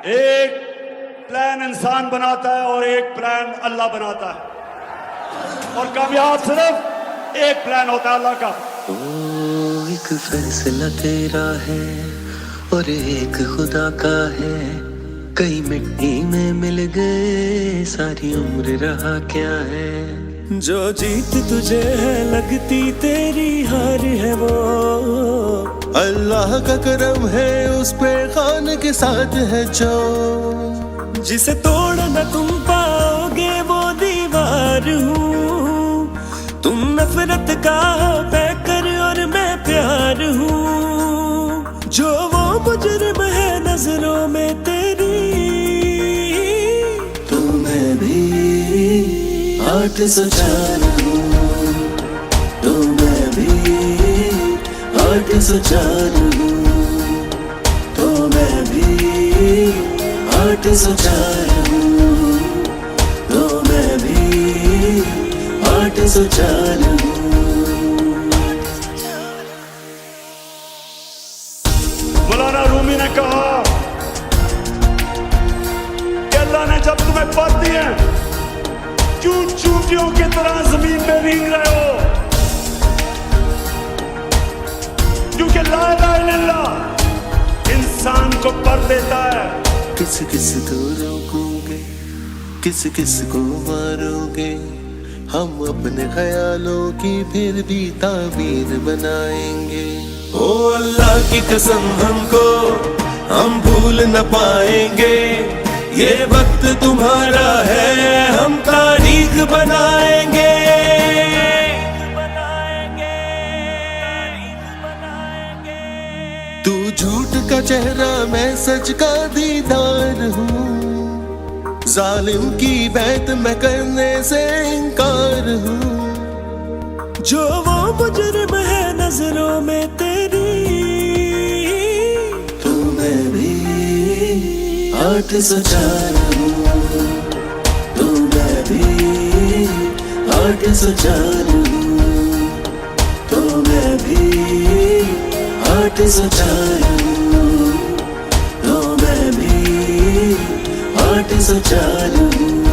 एक प्लान इंसान बनाता है और एक प्लान अल्लाह बनाता है, और कामयाब सिर्फ एक प्लान होता है अल्लाह का। ओ एक फैसला तेरा है और एक खुदा का है, कई मिट्टी में मिल गए सारी उम्र रहा क्या है। जो जीत तुझे है लगती तेरी हार है वो अल्लाह का करम है, उस पे खान के साथ है जो जिसे तोड़ न तुम पाओगे वो दीवार हूँ। तुम नफरत का पैकर और मैं प्यार हूँ, जो वो मुजरिम है नजरों में तेरी। तो मैं भी 804 हूँ, तो मैं भी 804 हूँ, तो मैं भी 804 हूँ, तो मैं भी 804 हूँ। मौलाना रूमी ने कहा कि अल्लाह ने जब तुम्हें पद दिए क्यों चूंटियों की तरह जमीन में भीग रहे हो, क्योंकि ला इलाहा इल्लल्लाह इंसान को पर देता है। किस किस को रोकोगे, किस किस को मारोगे, हम अपने ख्यालों की फिर भी ताबीर बनाएंगे। ओ अल्लाह की कसम हमको हम भूल न पाएंगे, ये वक्त तुम्हारा है हम तारीख बनाएंगे। तू झूठ का चेहरा मैं सच का दीदार हूँ, जालिम की बैत मैं करने से इनकार हूँ, जो वो मुजरिम है नजरों में तेरी। तो मैं भी 804 हूँ, तो मैं भी 804 हूँ, तो मैं भी 804 हूँ, तो मैं भी 804 हूँ।